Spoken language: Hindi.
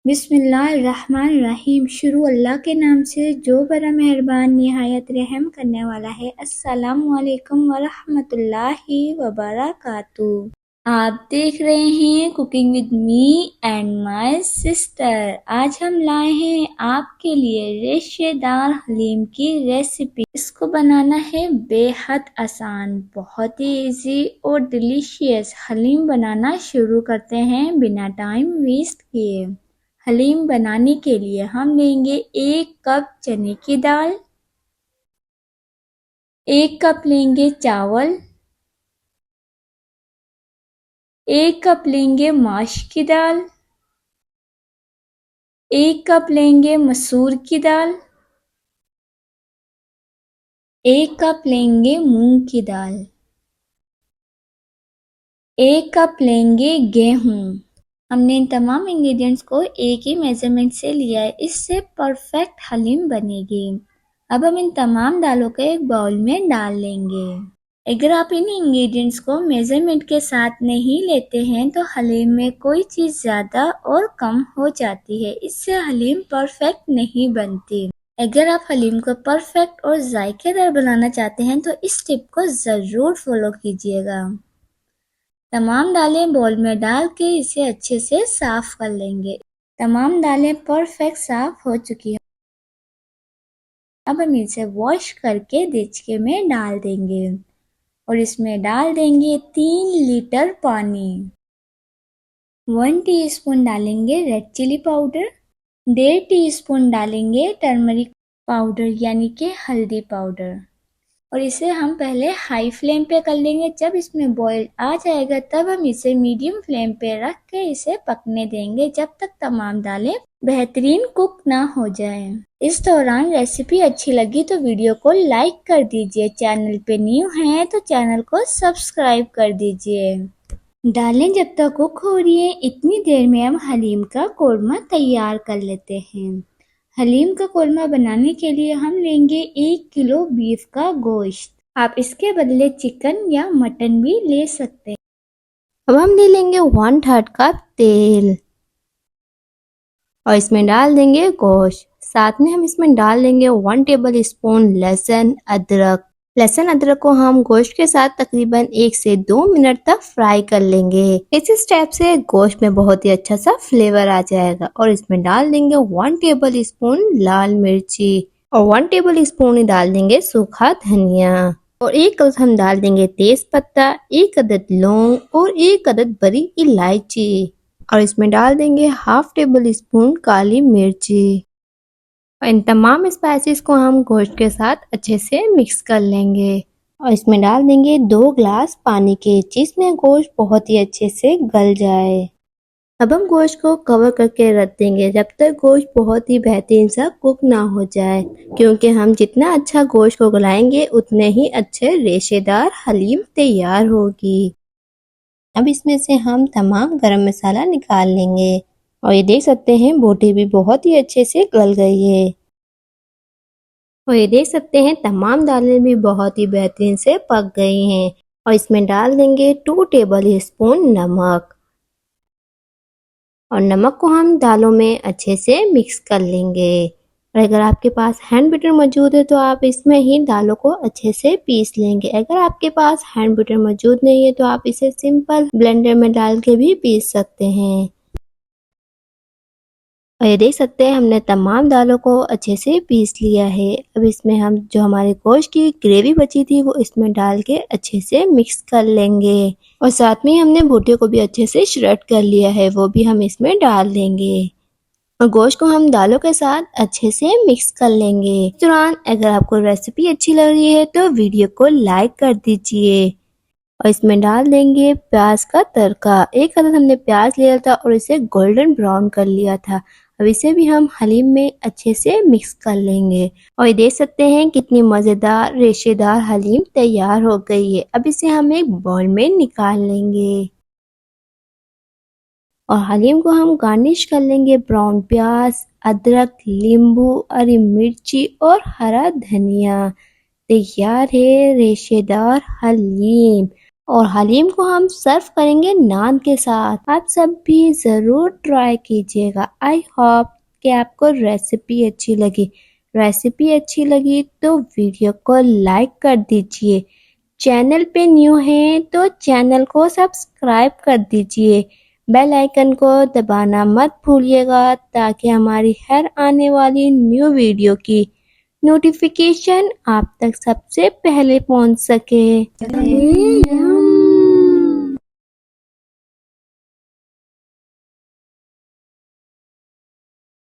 बिस्मिल्लाहिर्रहमानिर्रहीम। शुरू अल्लाह के नाम से जो बड़ा मेहरबान निहायत रहम करने वाला है। अस्सलामु अलैकुम वरहमतुल्लाहि वबरकातुहू। आप देख रहे हैं cooking with me and my sister. आज हम लाए हैं आपके लिए रेशेदार हलीम की रेसिपी। इसको बनाना है बेहद आसान, बहुत ही इजी और डिलीशियस। हलीम बनाना शुरू करते हैं बिना टाइम वेस्ट किए। हलीम बनाने के लिए हम लेंगे 1 कप चने की दाल, 1 कप लेंगे चावल, 1 कप लेंगे माश की दाल, 1 कप लेंगे मसूर की दाल, 1 कप लेंगे मूंग की दाल, 1 कप लेंगे गेहूं। हमने इन तमाम इंग्रेडिएंट्स को एक ही मेजरमेंट से लिया है, इससे परफेक्ट हलीम बनेगी। अब हम इन तमाम दालों को एक बाउल में डाल लेंगे। अगर आप इन इंग्रेडिएंट्स को मेजरमेंट के साथ नहीं लेते हैं तो हलीम में कोई चीज़ ज़्यादा और कम हो जाती है, इससे हलीम परफेक्ट नहीं बनती। अगर आप हलीम को परफेक्ट और जायकेदार बनाना चाहते हैं तो इस टिप को ज़रूर फॉलो कीजिएगा। तमाम दालें बाउल में डाल के इसे अच्छे से साफ कर लेंगे। तमाम दालें परफेक्ट साफ हो चुकी हैं। अब हम इसे वॉश करके देचके में डाल देंगे और इसमें डाल देंगे 3 लीटर पानी। 1 टीस्पून डालेंगे रेड चिली पाउडर, 1.5 टीस्पून डालेंगे टर्मरिक पाउडर यानी कि हल्दी पाउडर, और इसे हम पहले हाई फ्लेम पे कर लेंगे। जब इसमें बॉईल आ जाएगा तब हम इसे मीडियम फ्लेम पे रख के इसे पकने देंगे जब तक तमाम दालें बेहतरीन कुक ना हो जाए। इस दौरान रेसिपी अच्छी लगी तो वीडियो को लाइक कर दीजिए, चैनल पे न्यू हैं तो चैनल को सब्सक्राइब कर दीजिए। दालें जब तक कुक हो रही है इतनी देर में हम हलीम का कोरमा तैयार कर लेते हैं। हलीम का कोरमा बनाने के लिए हम लेंगे 1 किलो बीफ का गोश्त। आप इसके बदले चिकन या मटन भी ले सकते हैं। अब हम ले लेंगे 1/3 कप तेल और इसमें डाल देंगे गोश्त। साथ में हम इसमें डाल देंगे 1 टेबल स्पून लहसुन अदरक। लहसुन अदरक को हम गोश्त के साथ तकरीबन 1 से 2 मिनट तक फ्राई कर लेंगे। इस स्टेप से गोश्त में बहुत ही अच्छा सा फ्लेवर आ जाएगा। और इसमें डाल देंगे 1 टेबल स्पून लाल मिर्ची और 1 टेबल स्पून ही डाल देंगे सूखा धनिया और 1 अदद हम डाल देंगे तेज पत्ता, 1 अदद लौंग और 1 अदद बड़ी इलायची और इसमें डाल देंगे 1/2 टेबल स्पून काली मिर्ची। और इन तमाम स्पाइसेस को हम गोश्त के साथ अच्छे से मिक्स कर लेंगे और इसमें डाल देंगे 2 ग्लास पानी के, जिसमें गोश्त बहुत ही अच्छे से गल जाए। अब हम गोश्त को कवर करके रख देंगे जब तक गोश्त बहुत ही बेहतरीन सा कुक ना हो जाए, क्योंकि हम जितना अच्छा गोश्त को गलाएंगे उतने ही अच्छे रेशेदार हलीम तैयार होगी। अब इसमें से हम तमाम गरम मसाला निकाल लेंगे और ये देख सकते हैं बोटी भी बहुत ही अच्छे से गल गई है और ये देख सकते हैं तमाम दालें भी बहुत ही बेहतरीन से पक गई हैं। और इसमें डाल देंगे 2 टेबल स्पून नमक और नमक को हम दालों में अच्छे से मिक्स कर लेंगे। और अगर आपके पास हैंड बीटर मौजूद है तो आप इसमें ही दालों को अच्छे से पीस लेंगे। अगर आपके पास हैंड बीटर मौजूद नहीं है तो आप इसे सिंपल ब्लेंडर में डाल के भी पीस सकते हैं। और ये देख सकते हैं हमने तमाम दालों को अच्छे से पीस लिया है। अब इसमें हम जो हमारे गोश्त की ग्रेवी बची थी वो इसमें डाल के अच्छे से मिक्स कर लेंगे और साथ में हमने बोटियों को भी अच्छे से श्रेड कर लिया है, वो भी हम इसमें डाल देंगे और गोश्त को हम दालों के साथ अच्छे से मिक्स कर लेंगे। इस दौरान अगर आपको रेसिपी अच्छी लग रही है तो वीडियो को लाइक कर दीजिए और इसमें डाल देंगे प्याज का तड़का। 1 अदद हमने प्याज लिया था और इसे गोल्डन ब्राउन कर लिया था। अब इसे भी हम हलीम में अच्छे से मिक्स कर लेंगे और ये देख सकते हैं कितनी मज़ेदार रेशेदार हलीम तैयार हो गई है। अब इसे हम एक बाउल में निकाल लेंगे और हलीम को हम गार्निश कर लेंगे ब्राउन प्याज, अदरक, नींबू, हरी मिर्ची और हरा धनिया। तैयार है रेशेदार हलीम। और हलीम को हम सर्व करेंगे नान के साथ। आप सब भी ज़रूर ट्राई कीजिएगा। आई होप कि आपको रेसिपी अच्छी लगी। रेसिपी अच्छी लगी तो वीडियो को लाइक कर दीजिए। चैनल पे न्यू हैं तो चैनल को सब्सक्राइब कर दीजिए। बेल आइकन को दबाना मत भूलिएगा ताकि हमारी हर आने वाली न्यू वीडियो की नोटिफिकेशन आप तक सबसे पहले पहुंच सके।